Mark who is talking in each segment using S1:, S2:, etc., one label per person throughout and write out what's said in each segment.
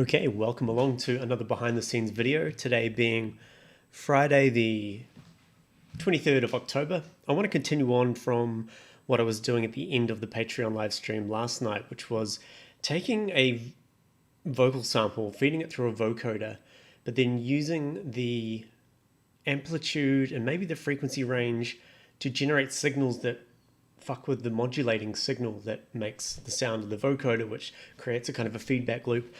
S1: Okay, welcome along to another behind the scenes video. Today being Friday the 23rd of October. I want to continue on from what I was doing at the end of the Patreon live stream last night, which was taking a vocal sample, feeding it through a vocoder, but then using the amplitude and maybe the frequency range to generate signals that fuck with the modulating signal that makes the sound of the vocoder, which creates a kind of a feedback loop.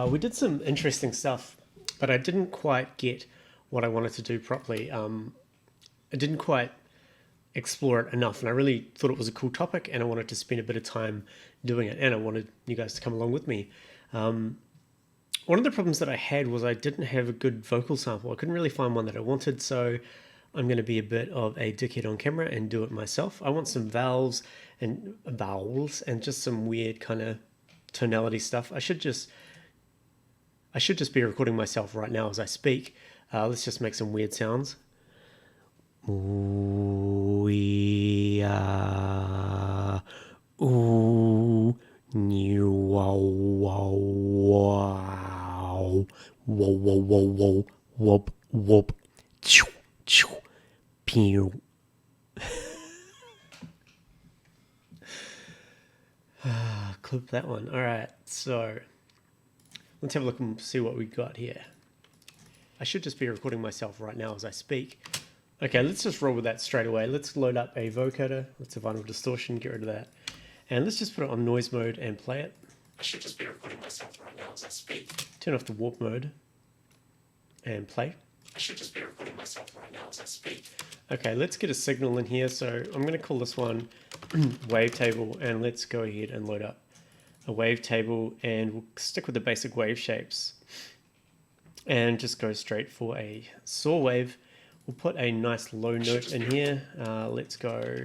S1: We did some interesting stuff, but I didn't quite get what I wanted to do properly. I didn't quite explore it enough, and I really thought it was a cool topic, and I wanted to spend a bit of time doing it, and I wanted you guys to come along with me. One of the problems that I had was I didn't have a good vocal sample. I couldn't really find one that I wanted, so I'm going to be a bit of a dickhead on camera and do it myself. I want some vowels and just some weird kind of tonality stuff. I should just be recording myself right now as I speak. Let's just make some weird sounds. We are new wow wow wow wow wow whoop whoop choo choo pew. Clip that one. All right, so let's have a look and see what we got here. I should just be recording myself right now as I speak. Okay, let's just roll with that straight away. Let's load up a vocoder. Let's have vinyl distortion, get rid of that. And let's just put it on noise mode and play it. I should just be recording myself right now as I speak. Turn off the warp mode and play. I should just be recording myself right now as I speak. Okay, let's get a signal in here. So I'm going to call this one Wavetable, and let's go ahead and load up a wavetable, and we'll stick with the basic wave shapes and just go straight for a saw wave. We'll put a nice low note in here. Let's go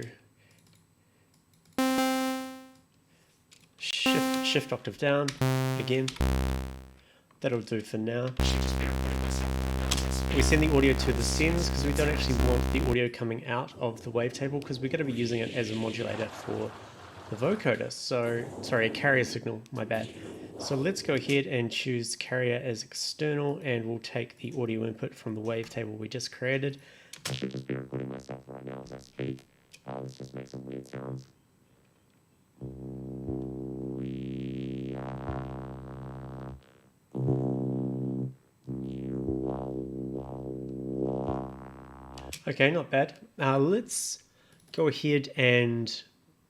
S1: shift octave down again. That'll do for now. We send the audio to the sends because we don't actually want the audio coming out of the wavetable, because we're going to be using it as a modulator for the vocoder. So, sorry, a carrier signal, my bad. So let's go ahead and choose carrier as external, and we'll take the audio input from the wavetable we just created. I should just be recording myself right now as I speak. Let's just make some weird sounds. Okay, not bad. Let's go ahead and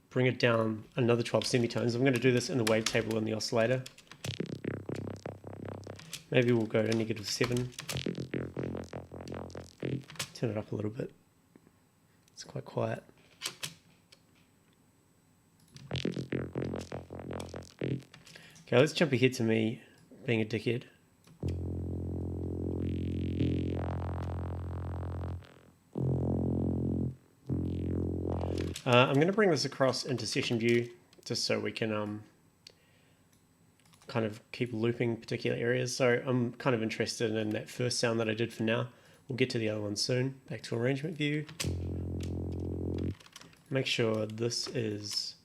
S1: bring it down another 12 semitones. I'm going to do this in the wavetable and the oscillator. Maybe we'll go to -7. Turn it up a little bit. It's quite quiet. Okay, let's jump ahead to me being a dickhead. I'm going to bring this across into session view just so we can kind of keep looping particular areas. So I'm kind of interested in that first sound that I did for now. We'll get to the other one soon. Back to arrangement view. Make sure this is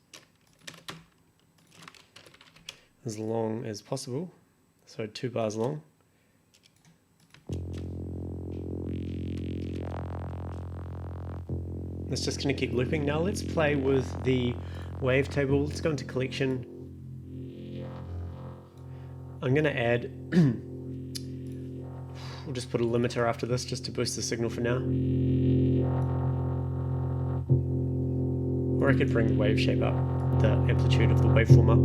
S1: as long as possible. So 2 bars long. It's just going to keep looping. Now let's play with the wavetable. Let's go into collection. I'm going to add, we'll just put a limiter after this just to boost the signal for now. Or I could bring the wave shape up, the amplitude of the waveform up.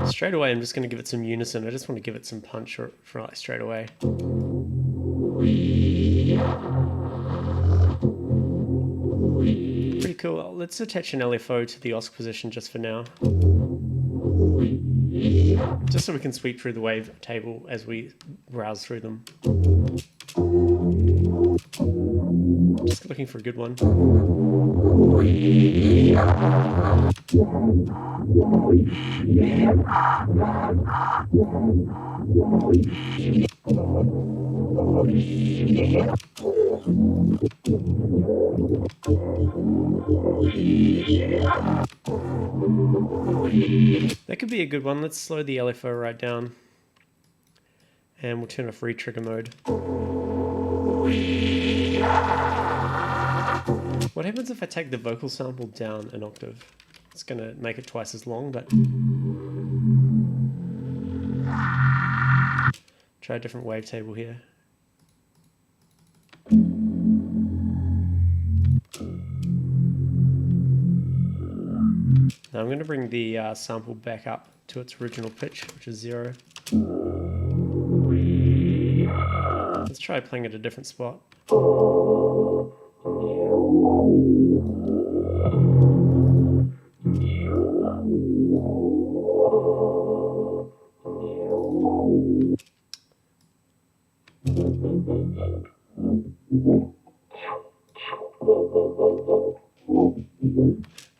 S1: Straight away, I'm just going to give it some unison. I just want to give it some punch right straight away. Pretty cool. Let's attach an LFO to the osc position just for now. Just so we can sweep through the wavetable as we browse through them. Just looking for a good one. That could be a good one. Let's slow the LFO right down. And we'll turn off re-trigger mode. What happens if I take the vocal sample down an octave? It's going to make it twice as long, but... Try a different wavetable here. Now I'm going to bring the sample back up to its original pitch, which is 0. Let's try playing at a different spot.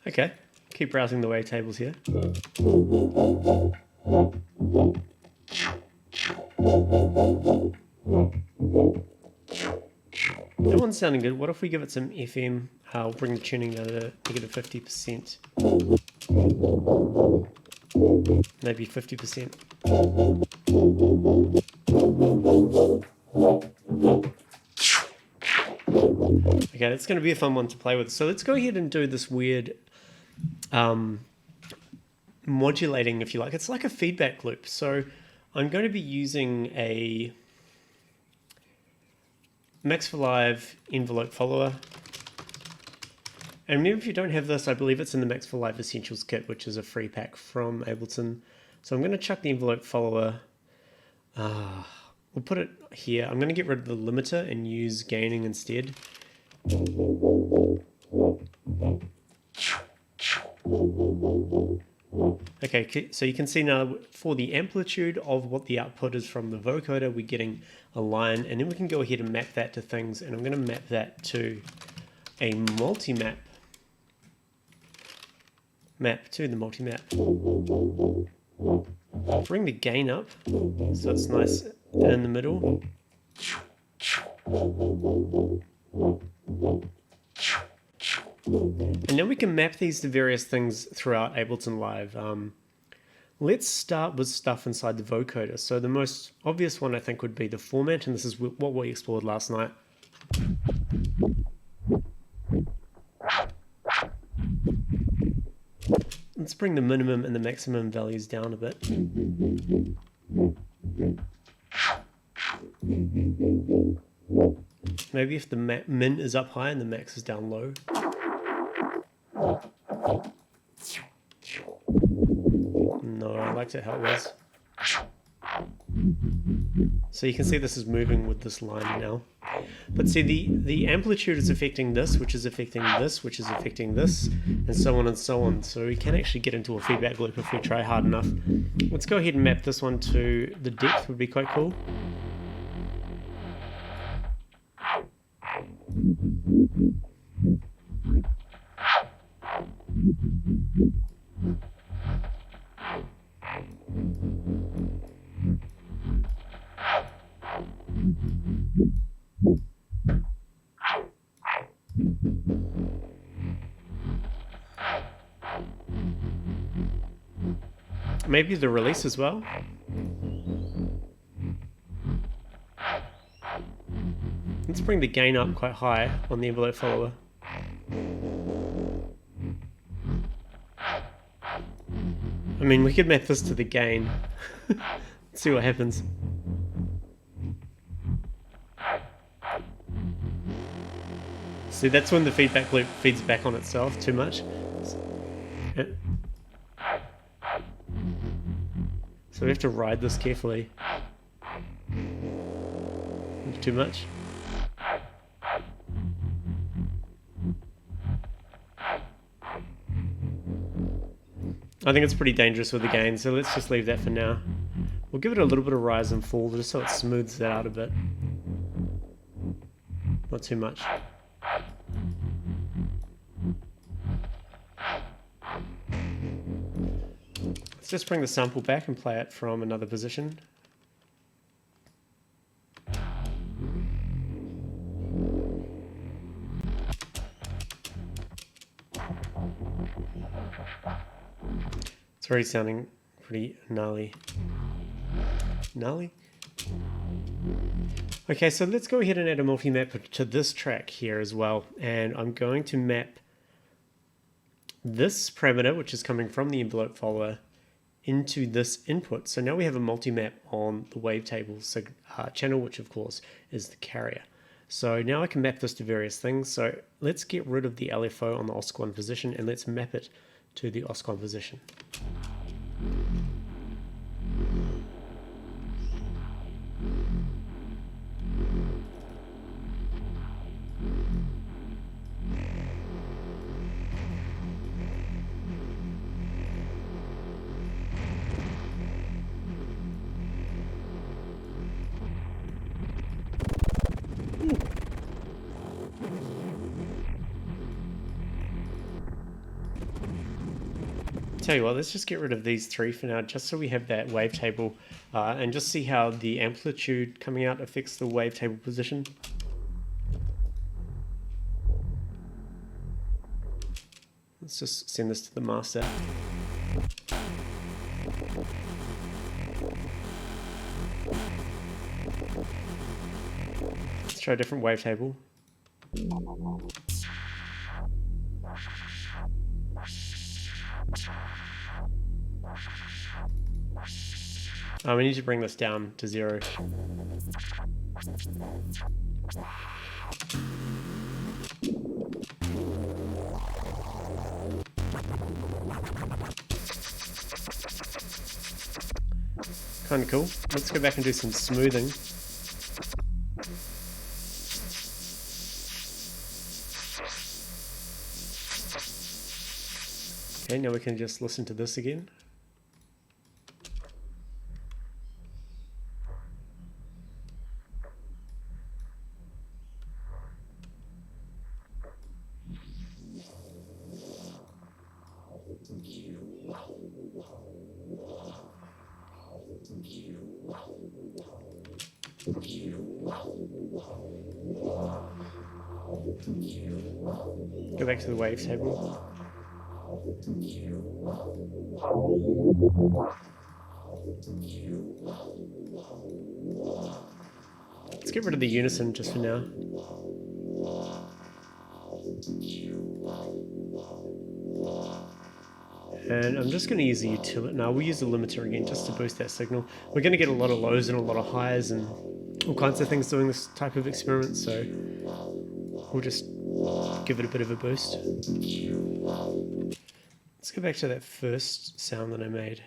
S1: Okay, keep browsing the wavetables here. That one's sounding good. What if we give it some FM? I'll bring the tuning down to negative 50%. Maybe 50%. Okay, that's going to be a fun one to play with. So let's go ahead and do this weird modulating, if you like. It's like a feedback loop. So I'm going to be using a Max for Live envelope follower. And remember, if you don't have this, I believe it's in the Max for Live Essentials kit, which is a free pack from Ableton. So I'm going to chuck the envelope follower. We'll put it here. I'm going to get rid of the limiter and use gaining instead. Okay, so you can see now for the amplitude of what the output is from the vocoder, we're getting a line, and then we can go ahead and map that to things, and I'm going to map that to a multi-map. Map to the multi-map. Bring the gain up, so it's nice in the middle. And then we can map these to various things throughout Ableton Live. Let's start with stuff inside the vocoder. So the most obvious one I think would be the format, and this is what we explored last night. Let's bring the minimum and the maximum values down a bit. Maybe if the min is up high and the max is down low. No, I liked it how it was. So you can see this is moving with this line now. But see, the amplitude is affecting this, which is affecting this, which is affecting this, and so on and so on. So we can actually get into a feedback loop if we try hard enough. Let's go ahead and map this one to the depth, would be quite cool. Maybe the release as well. Let's bring the gain up quite high on the envelope follower. I mean, we could map this to the gain. Let's see what happens. See, that's when the feedback loop feeds back on itself too much. So we have to ride this carefully. Too much. I think it's pretty dangerous with the gain, so let's just leave that for now. We'll give it a little bit of rise and fall just so it smooths that out a bit. Not too much. Let's just bring the sample back and play it from another position. It's already sounding pretty gnarly. Gnarly? Okay, so let's go ahead and add a multi-map to this track here as well. And I'm going to map this parameter, which is coming from the envelope follower, into this input. So now we have a multi-map on the wavetable channel, which of course is the carrier. So now I can map this to various things. So let's get rid of the LFO on the OSC1 position and let's map it to the OSC1 position. Tell you what, let's just get rid of these three for now, just so we have that wavetable, and just see how the amplitude coming out affects the wavetable position. Let's just send this to the master. Let's try a different wavetable. We need to bring this down to 0. Kind of cool. Let's go back and do some smoothing. Okay, now we can just listen to this again. Go back to the wavetable. Let's get rid of the unison just for now. And I'm just going to use the utility. Now we'll use the limiter again just to boost that signal. We're going to get a lot of lows and a lot of highs and all kinds of things doing this type of experiment, so we'll just give it a bit of a boost. Let's go back to that first sound that I made.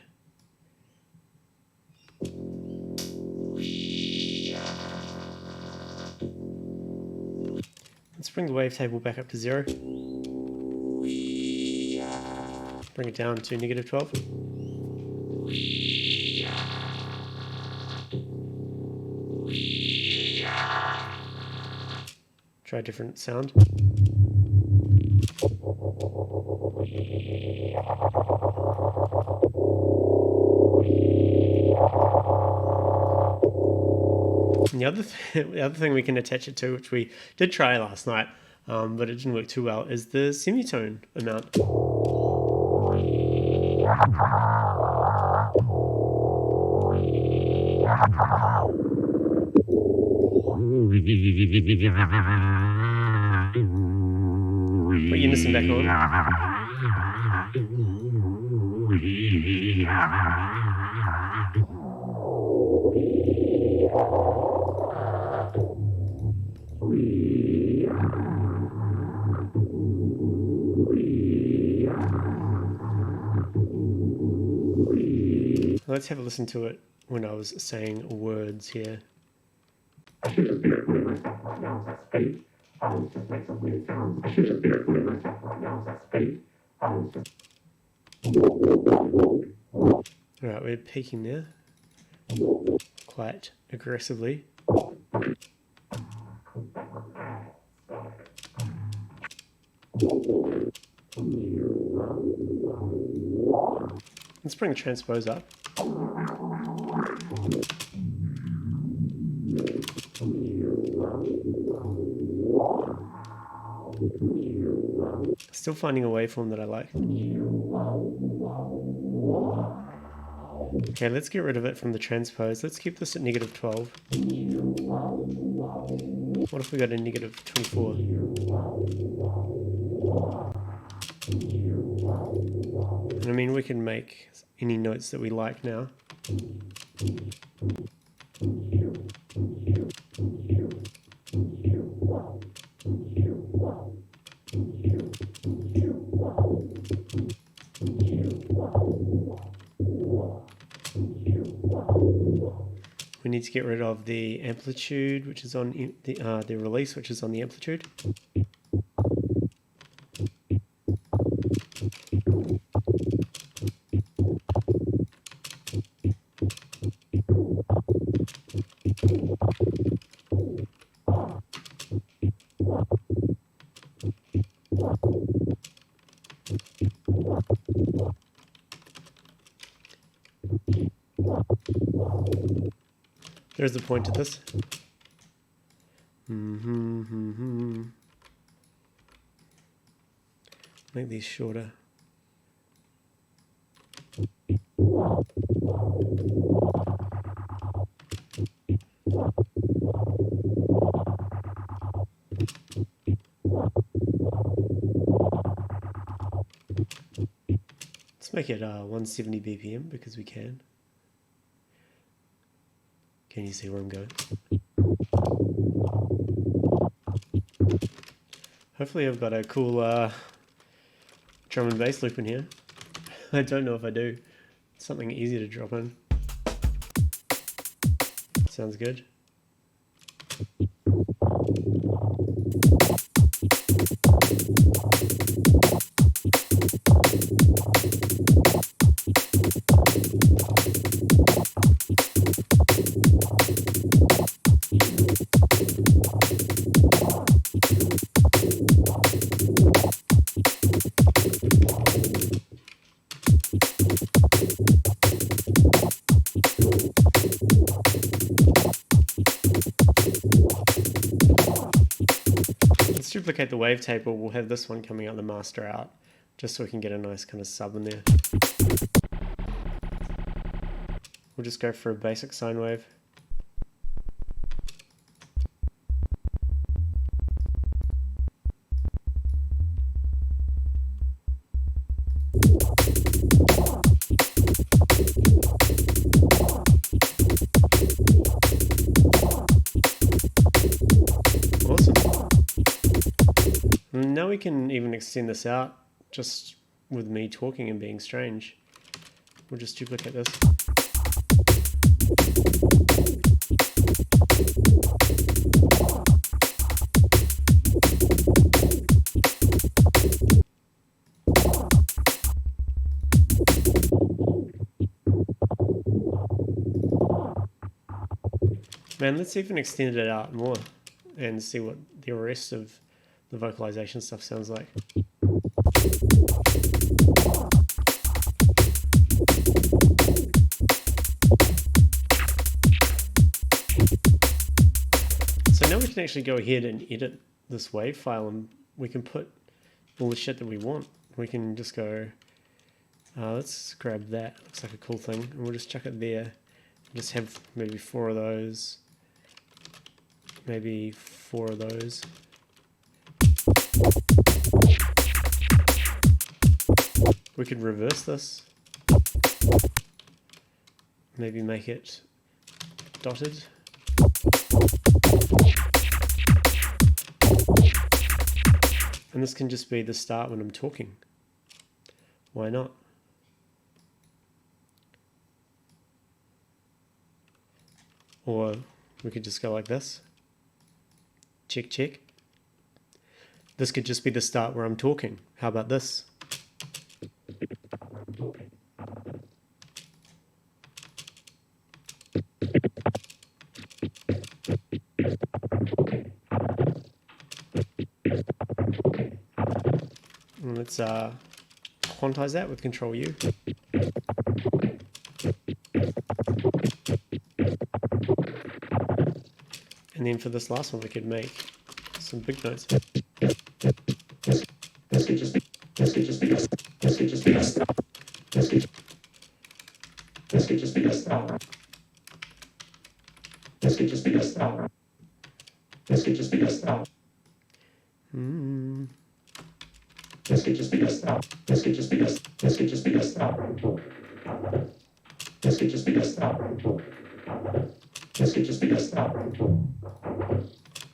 S1: Let's bring the wavetable back up to 0. Bring it down to -12. Try a different sound. And the other thing we can attach it to, which we did try last night, but it didn't work too well, is the semitone amount. Put unison back on. Let's have a listen to it when I was saying words here. Alright, we're peaking there quite aggressively. Let's bring the transpose up. Still finding a waveform that I like. Okay, let's get rid of it from the transpose. Let's keep this at -12. What if we got a -24? And I mean, we can make any notes that we like now. We need to get rid of the amplitude, which is on the release, which is on the amplitude. There's the point to this. Make these shorter. Let's make it 170 BPM because we can. Can you see where I'm going? Hopefully I've got a cool drum and bass loop in here. I don't know if I do. Something easy to drop in. Sounds good. Let's duplicate the wavetable. We'll have this one coming out the master out, just so we can get a nice kind of sub in there. We'll just go for a basic sine wave. Now we can even extend this out just with me talking and being strange. We'll just duplicate this. Man, let's even extend it out more and see what the rest of the vocalization stuff sounds like. So now we can actually go ahead and edit this wave file, and we can put all the shit that we want. We can just go, let's grab that, looks like a cool thing, and we'll just chuck it there. Just have maybe 4 of those, maybe 4 of those. We could reverse this, maybe make it dotted. And this can just be the start when I'm talking. Why not? Or we could just go like this. Check, check. This could just be the start where I'm talking. How about this? And let's quantize that with Control U. And then for this last one, we could make some big notes.
S2: This could just be a stop. This could just be a stop. This could just be a stop. This could just be a stop. This could just be a stop. This could just be a stop.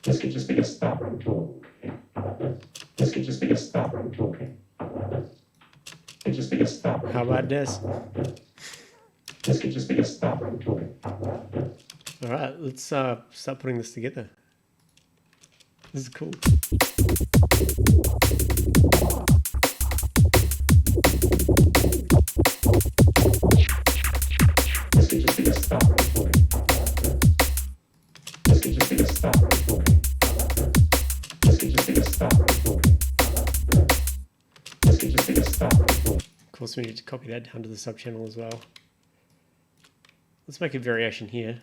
S2: This could just be a stop. This could just be a stop. It could just be a stop.
S1: How about this?
S2: This could just be a stop.
S1: All right, let's start putting this together. This is cool.
S2: This could just be a stop. This could just be a stop. This could just be a stop. This could just be a stop.
S1: Of course, we need to copy that down to the subchannel as well. Let's make a variation here.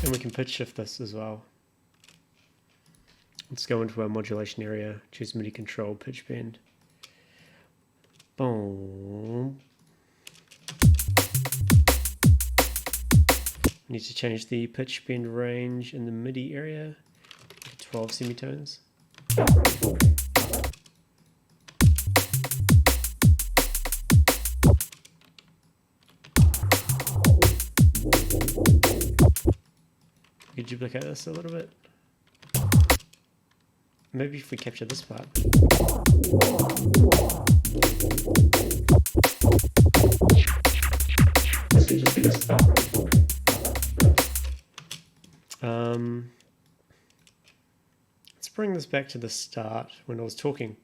S1: And we can pitch shift this as well. Let's go into our modulation area, choose MIDI control, pitch bend. Boom. Need to change the pitch bend range in the MIDI area to 12 semitones. We could duplicate this a little bit. Maybe if we capture this part.
S2: This could just be a stop.
S1: Let's bring this back to the start when I was talking.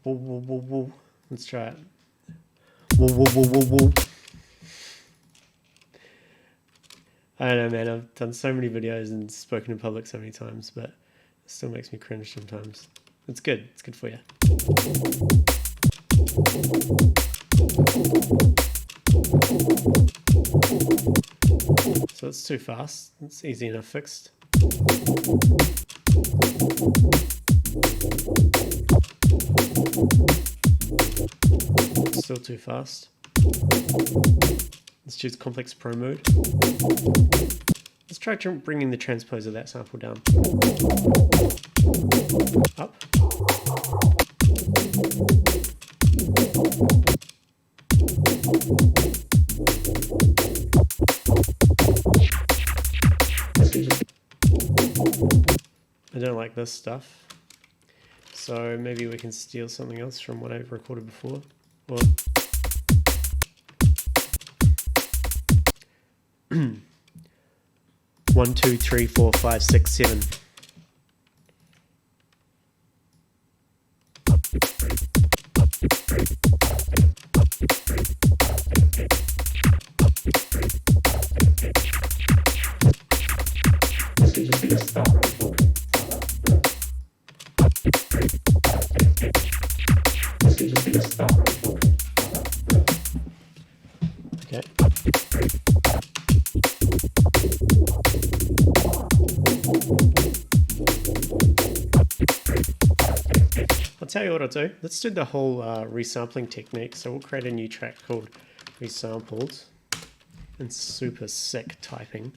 S1: Whoa. Let's try it. Whoa. I don't know, man. I've done so many videos and spoken in public so many times, but it still makes me cringe sometimes. It's good. It's good for you. So it's too fast. It's easy enough fixed. Still too fast. Let's choose complex pro mode. Let's try bringing the transpose of that sample down. Up. I don't like this stuff. So maybe we can steal something else from what I've recorded before. Or 1, 2, 3, 4, 5, 6, 7.
S2: This could just be a stop. This could just be a stop.
S1: Okay. I'll tell you what I'll do. Let's do the whole resampling technique. So we'll create a new track called Resampled and super sick typing.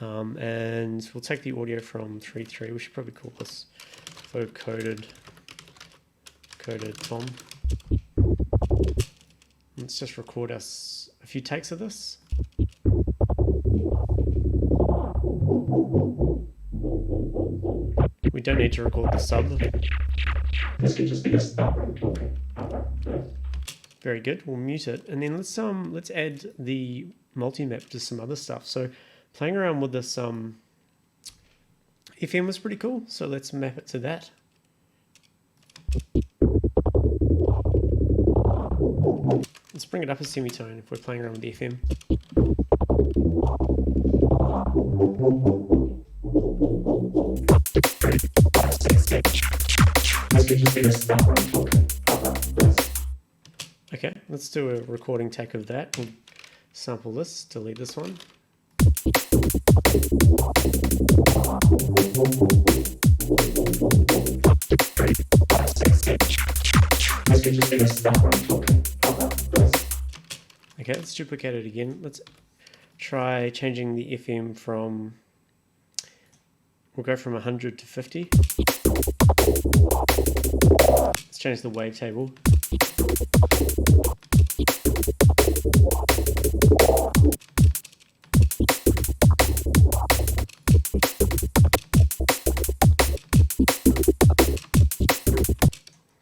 S1: And we'll take the audio from 3.3. We should probably call this Vocoder Tom. let's just record us a few takes of this. We don't need to record the sub.
S2: This could just be a stop.
S1: Very good. We'll mute it, and then let's add the multi-map to some other stuff. So playing around with this FM was pretty cool. So let's map it to that. Let's bring it up a semitone if we're playing around with the FM. Okay, let's do a recording take of that. We'll sample this, delete this one. Okay, let's duplicate it again. Let's try changing the FM from, we'll go from 100 to 50. Let's change the wavetable.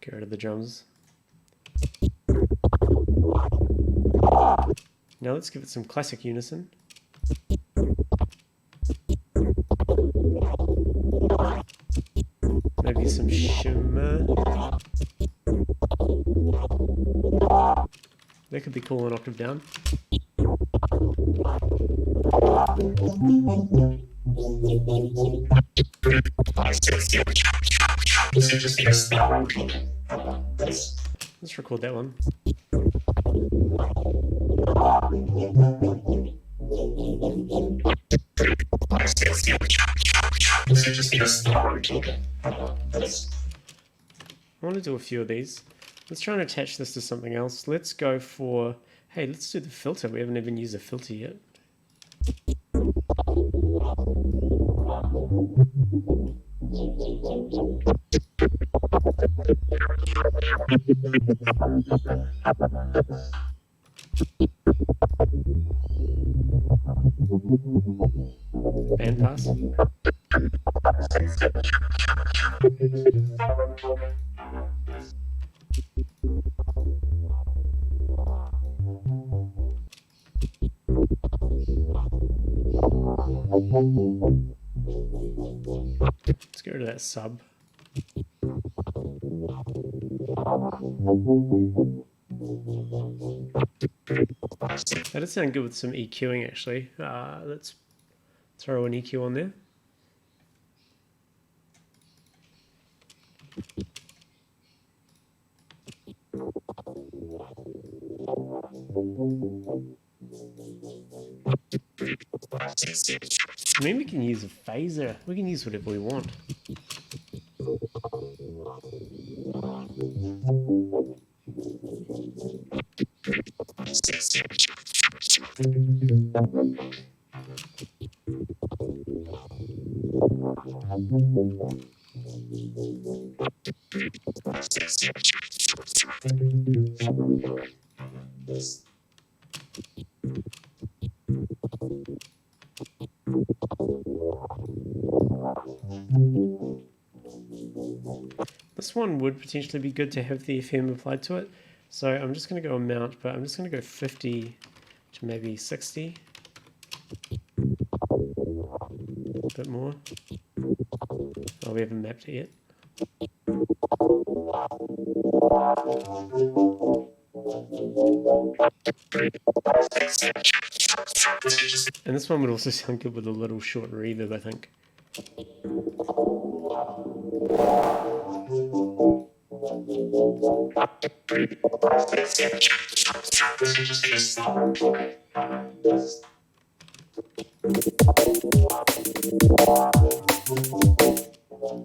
S1: Get rid of the drums. Now let's give it some classic unison. Maybe some shimmer. That could be cool an octave down. Let's record that one. I want to do a few of these. Let's try and attach this to something else. Let's go for, hey, let's do the filter. We haven't even used a filter yet. Bandpass. Let's get rid of that sub. That does sound good with some EQing actually. Let's throw an EQ on there. I mean, we can use a phaser. We can use whatever we want. This one would potentially be good to have the FM applied to it. So I'm just going to go amount, but I'm just going to go 50 to maybe 60. A bit more. Oh, we haven't mapped it yet. And this one would also sound good with a little short reverb, I think.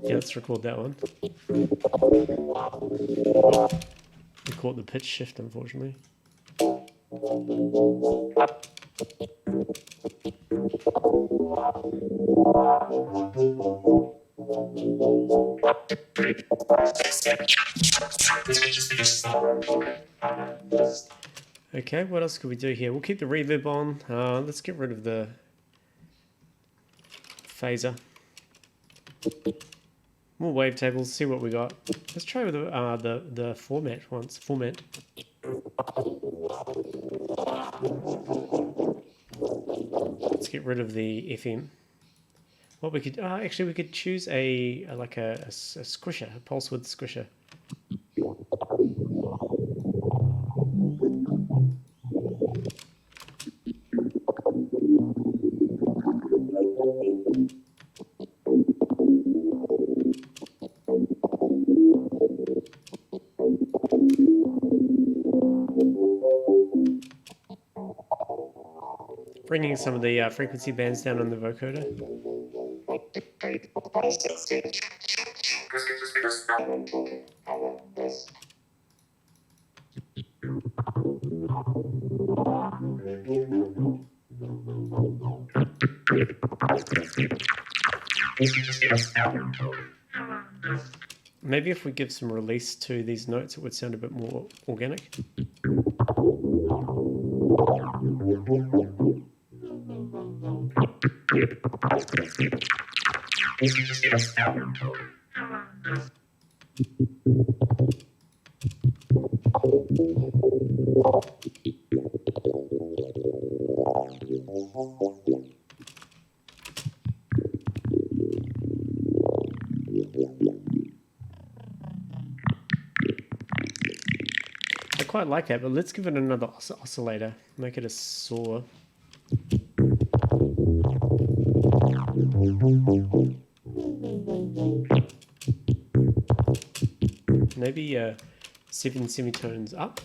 S1: Yeah, let's record that one. Oh, we caught the pitch shift, unfortunately. Okay, what else could we do here? We'll keep the reverb on. Let's get rid of the phaser. More wavetables, see what we got. Let's try with the format once. Format. Let's get rid of the FM. What we could actually we could choose a squisher, a pulse width squisher. Bringing some of the frequency bands down on the vocoder. Maybe if we give some release to these notes, it would sound a bit more organic. I quite like that, but let's give it another oscillator. Make it a saw. Maybe 7 semitones up.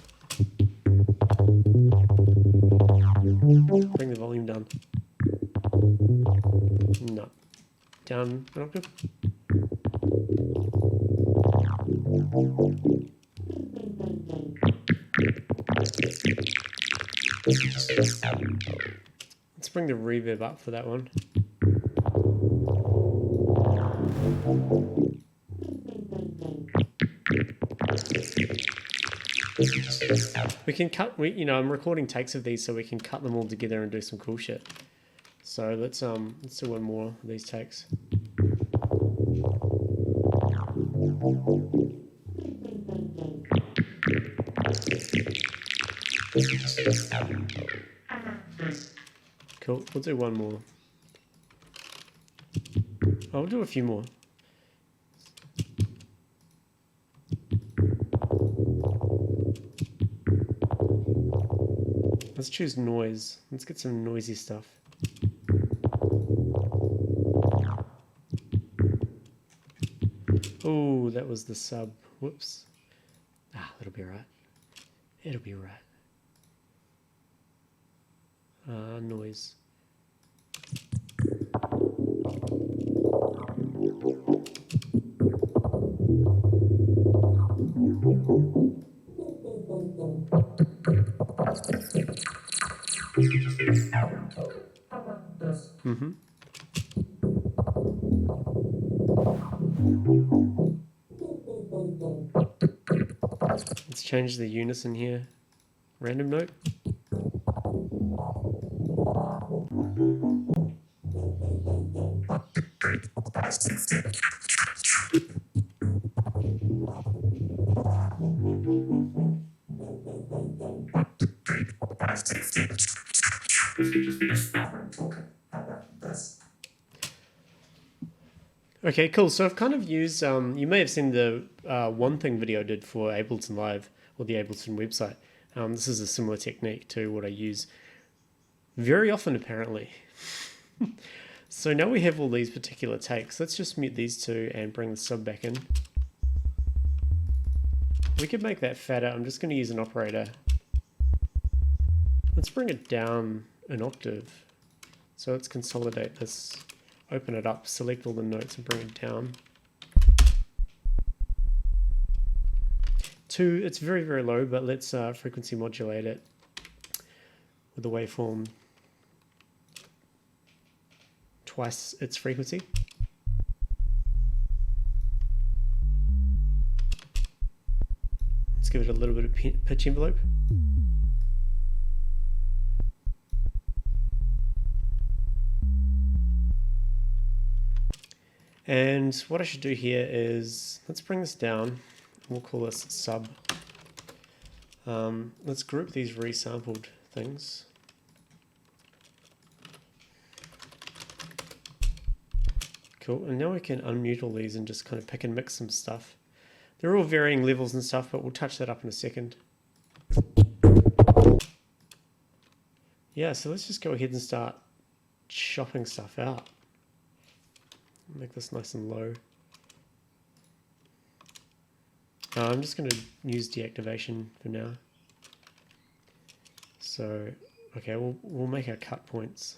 S1: Bring the volume down. No. Down an octave. Let's bring the reverb up for that one. We can cut, I'm recording takes of these so we can cut them all together and do some cool shit. So let's do one more of these takes. Cool, we'll do one more. Oh, we'll do a few more. Let's choose noise. Let's get some noisy stuff. Oh, that was the sub. Whoops. That'll be right. It'll be right. Noise. Mm-hmm. Let's change the unison here. Random note. Okay, cool. So I've kind of used, you may have seen the One Thing video I did for Ableton Live or the Ableton website. This is a similar technique to what I use very often, apparently. So now we have all these particular takes. Let's just mute these two and bring the sub back in. We could make that fatter. I'm just going to use an operator. Let's bring it down an octave. So let's consolidate this, open it up, select all the notes and bring it down. 2, it's very, very low, but let's frequency modulate it with the waveform twice its frequency. Let's give it a little bit of pitch envelope. And what I should do here is, let's bring this down. We'll call this sub. Let's group these resampled things. Cool, and now we can unmute all these and just kind of pick and mix some stuff. They're all varying levels and stuff, but we'll touch that up in a second. Yeah, so let's just go ahead and start chopping stuff out. Make this nice and low. I'm just going to use deactivation for now. So, okay, we'll make our cut points.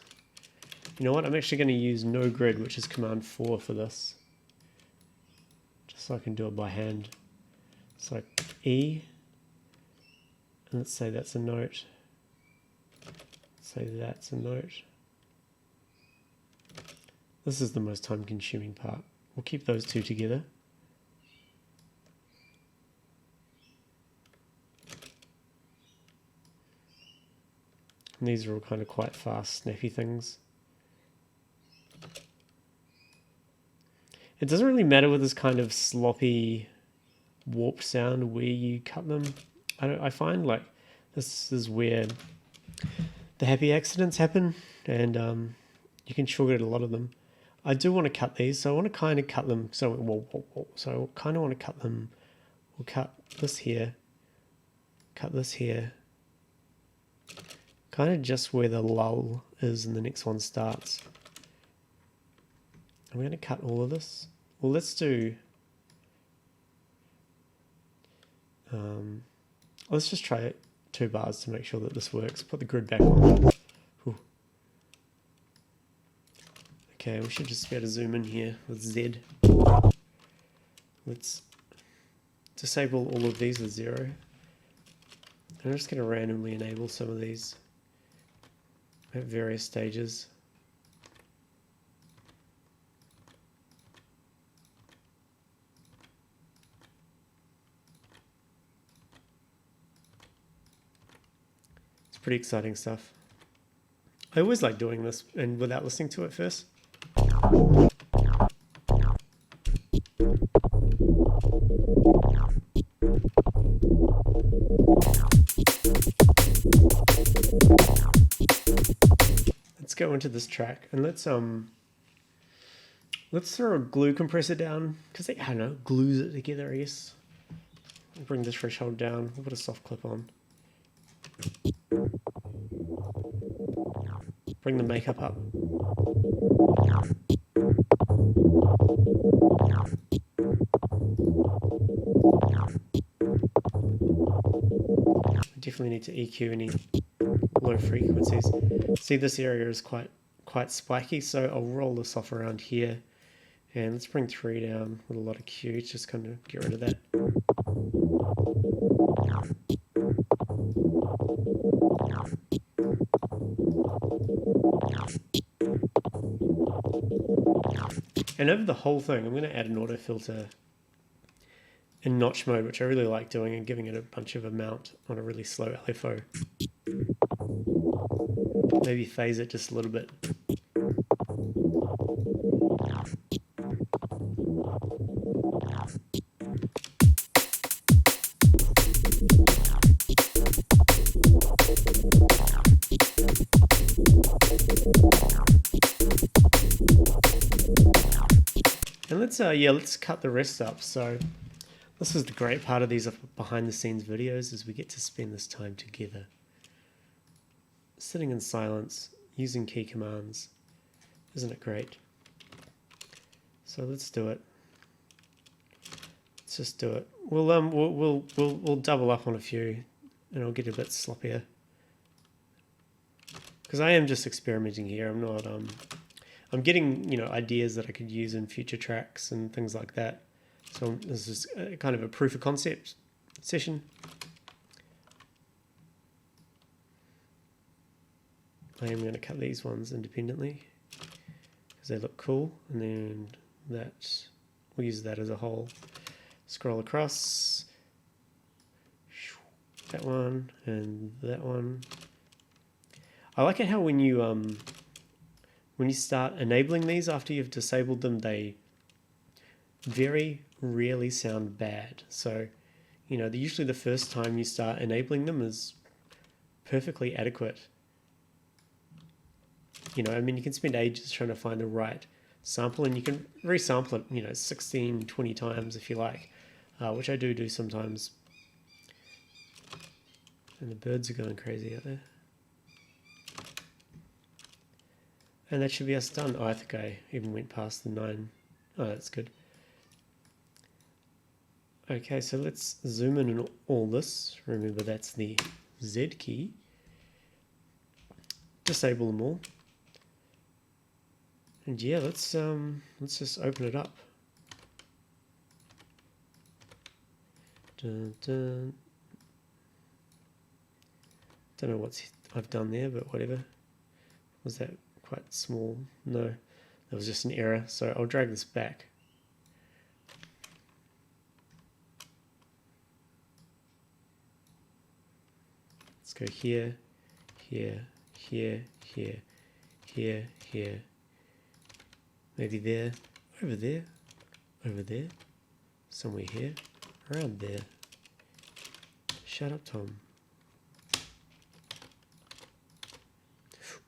S1: You know what? I'm actually going to use no grid, which is Command 4 for this. Just so I can do it by hand. So E, and let's say that's a note. Say that's a note. This is the most time consuming part. We'll keep those two together. And these are all kind of quite fast, snappy things. It doesn't really matter with this kind of sloppy, warped sound where you cut them. I find like this is where the happy accidents happen, and you can sugarcoat a lot of them. I do want to cut these, so I want to kind of cut them. So I kind of want to cut them. We'll cut this here, cut this here, kind of just where the lull is and the next one starts. I'm going to cut all of this. Well, let's do. Let's just try 2 bars to make sure that this works. Put the grid back on. Whew. Okay, we should just be able to zoom in here with Z. Let's disable all of these with 0. I'm just going to randomly enable some of these at various stages. It's pretty exciting stuff. I always like doing this and without listening to it first. Let's go into this track and let's throw a glue compressor down because I don't know, glues it together, I guess. Bring the threshold down. We'll put a soft clip on. Bring the makeup up. I definitely need to EQ any low frequencies. See, this area is quite spiky, so I'll roll this off around here. And let's bring 3 down with a lot of Q, just kind of get rid of that. And over the whole thing, I'm going to add an auto filter in notch mode, which I really like doing, and giving it a bunch of amount on a really slow LFO. Maybe phase it just a little bit. And let's cut the rest up. So this is the great part of these behind the scenes videos, is we get to spend this time together. Sitting in silence, using key commands. Isn't it great? So let's do it. Let's just do it. We'll double up on a few and I'll get a bit sloppier. Because I am just experimenting here. I'm not I'm getting, ideas that I could use in future tracks and things like that. So this is kind of a proof of concept session. I am going to cut these ones independently because they look cool, and then we'll use that as a whole. Scroll across that one and that one. I like it how when you start enabling these after you've disabled them, they very rarely sound bad. So, usually the first time you start enabling them is perfectly adequate. You can spend ages trying to find the right sample, and you can resample it, 16, 20 times if you like, which I do sometimes. And the birds are going crazy out there. And that should be us done. Oh, I think I even went past the 9. Oh, that's good. Okay, so let's zoom in on all this. Remember, that's the Z key. Disable them all. And yeah, let's just open it up. Dun, dun. Don't know what I've done there, but whatever. Was that quite small? No, that was just an error. So I'll drag this back. Let's go here, here, here, here, here, here. Maybe there, over there, over there, somewhere here, around there. Shut up, Tom.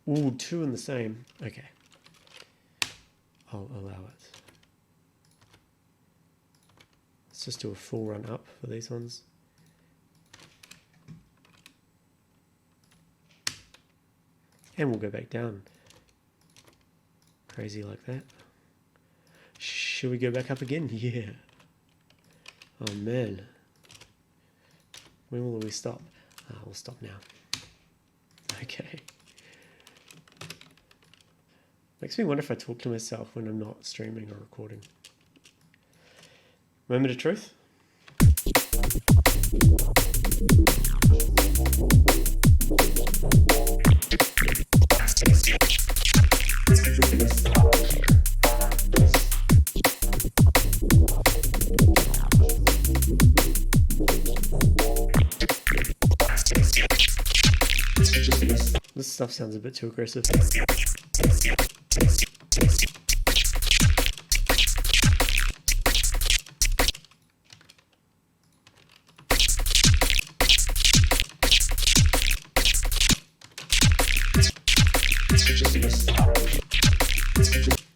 S1: Ooh, 2 in the same. Okay. I'll allow it. Let's just do a full run up for these ones. And we'll go back down. Crazy like that. Should we go back up again? Yeah. Oh man. When will we stop? We'll stop now. Okay. Makes me wonder if I talk to myself when I'm not streaming or recording. Moment of truth. This stuff sounds a bit too aggressive.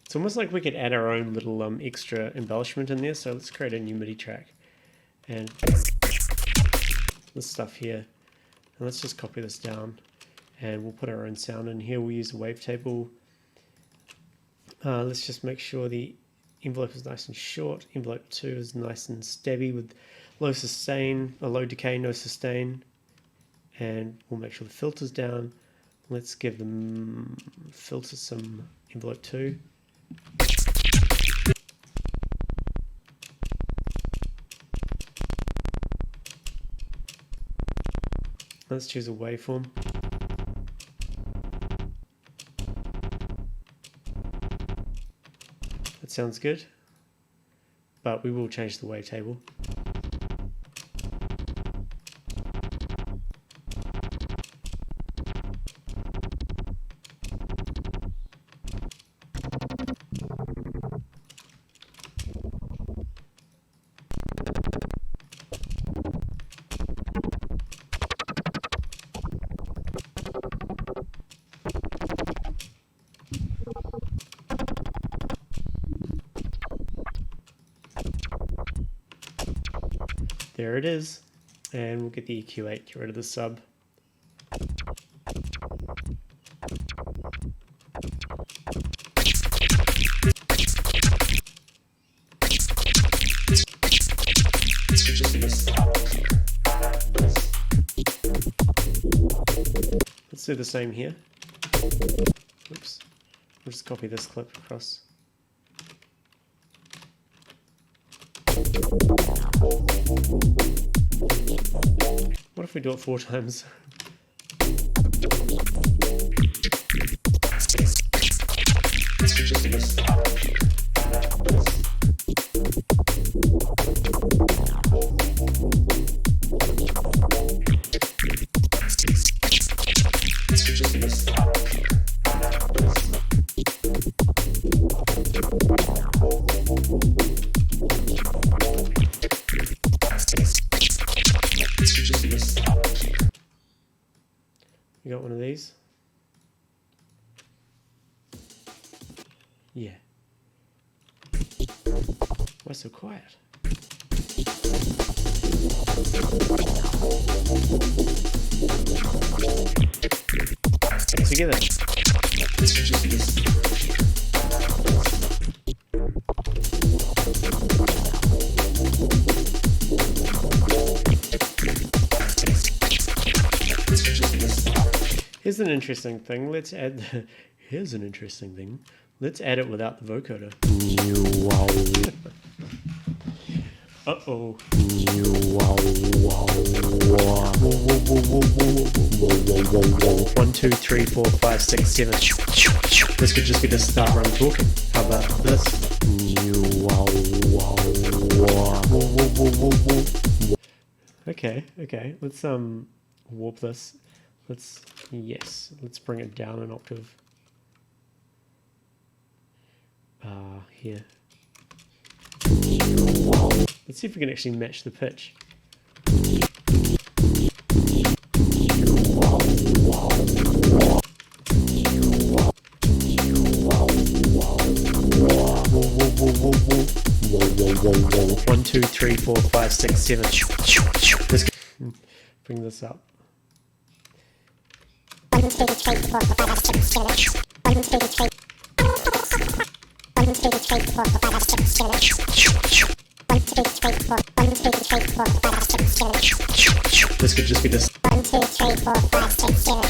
S1: It's almost like we could add our own little extra embellishment in there. So let's create a new MIDI track. And this stuff here. And let's just copy this down. And we'll put our own sound in here. We'll use a wavetable. Let's just make sure the envelope is nice and short. Envelope 2 is nice and stabby with low sustain, a low decay, no sustain. And we'll make sure the filter's down. Let's give them filter some envelope 2. Let's choose a waveform. That sounds good, but we will change the wavetable. There it is, and we'll get the EQ8, get rid of the sub. Let's do the same here. Oops, we'll just copy this clip across. What if we do it 4 times? You got one of these? Yeah. Why so quiet? Together. Here's an interesting thing. Let's add. Here's an interesting thing. Let's add it without the vocoder. Uh-oh. 1, 2, 3, 4, 5, 6, 7. This could just be the start where I'm talking. How about this? Okay, okay. Let's warp this. Let's bring it down an octave. Here. Let's see if we can actually match the pitch. One, 2, 3, 4, 5, 6, 7. Let's bring this up. 1, 2, 3, 4, 5, 6, 7. 1, 2, 3. 1, 2, 3, 4, 5, 6, 7. 1, 2, 3, 4, 1, 2, 3, 4, 5, 6, 7. This could just be this. 1, 2, 3, 4, 5, 6, 7.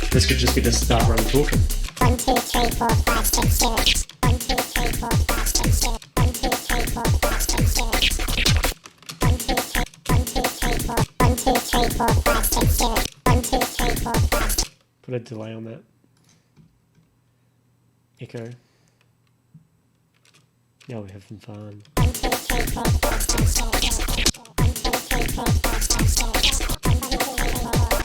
S1: This could just be the start where I'm talking. 1, 2, 3, 4, 5, 6, 7. 1, 2, 3, 4, 5, 6, 7. 1, 2, 3, 4, 5, 6, 7. 1, 2, 3, 1, 2, 3, 4, 1, 2, 3, 4, 5, 6, 7. 1, 2, 3, 4, 5. Put a delay on that. Echo. Now we're having fun. 1, 2, 3, 4, 5, 6, 7. 1, 2, 3, 4, 5, 6, 7. 1, 2, 3, 4,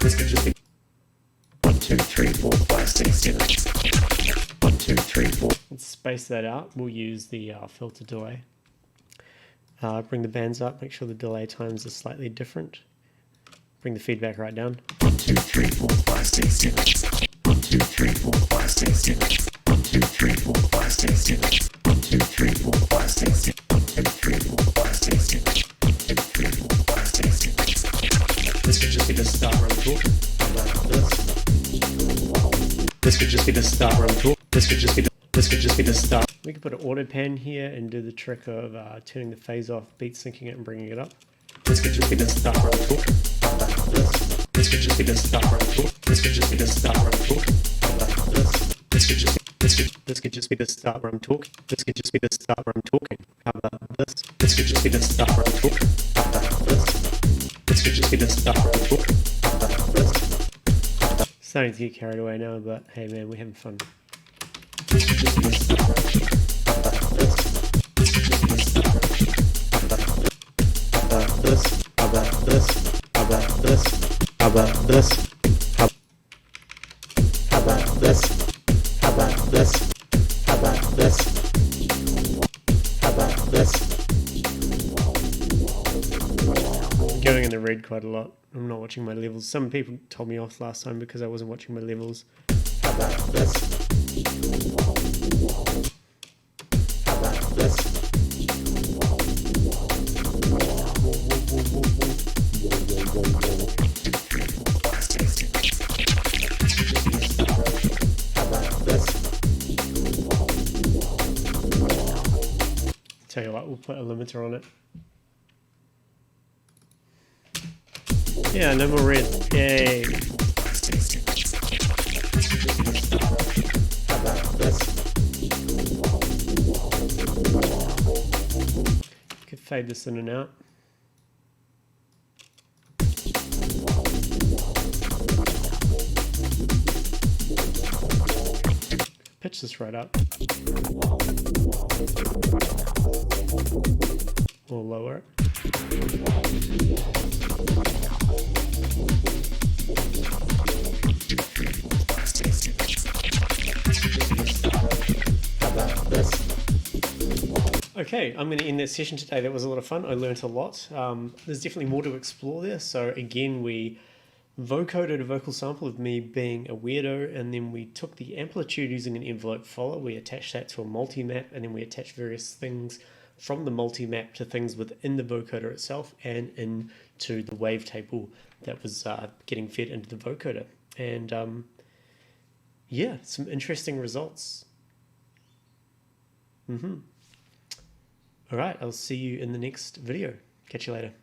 S1: This could just be 1, 2, 3, 4, 5, 6, 7. 1, 2, 3, 4. Let's space that out. We'll use the filter delay. Bring the bands up, make sure the delay times are slightly different. Bring the feedback right down. 1, 2, 3, 4, 5, 6, 7. 1, 2, 3, 4, 5, 6, 7. 1, 2, 3, 4, 5, 6, 7. 1, 2, 3, 4, 5, 6, 7. 1, 2, 3, 4, 5, 6, 7. 1, 2, 3, 4, 5, 6, 7. This could just be the start where I'm talking. Like this. This could just be the start where I'm talking. This could just be the start. We could put an auto pan here and do the trick of turning the phase off, beat syncing it and bringing it up. This could just be the start where I'm talking. Like this. This could just be the start where I'm talking. This could just be the start where I'm talking. Like this. This could just be the start where I'm talking. This could just be the start where I'm talking. How about this? This could just be the start where I'm talking. Like this. This could just be the start where I'm talking. Like this. Starting to get carried away now, but hey man, we're having fun. This could just be the start where I'm talking. Like this. How about this? How about this? How about this? How about this? How about this? How about this? How about this? Going in the red quite a lot. I'm not watching my levels. Some people told me off last time because I wasn't watching my levels. How about this? How about this? Tell you what, we'll put a limiter on it. Yeah, no more red. Yay. How about this? Could fade this in and out. Pitch this right up. or lower it. Okay, I'm going to end that session today. That was a lot of fun. I learned a lot. There's definitely more to explore there. So again, we vocoded a vocal sample of me being a weirdo, and then we took the amplitude using an envelope follower. We attached that to a multi-map, and then we attached various things from the multi-map to things within the vocoder itself and into the wavetable that was getting fed into the vocoder. And yeah, some interesting results. All right, I'll see you in the next video. Catch you later.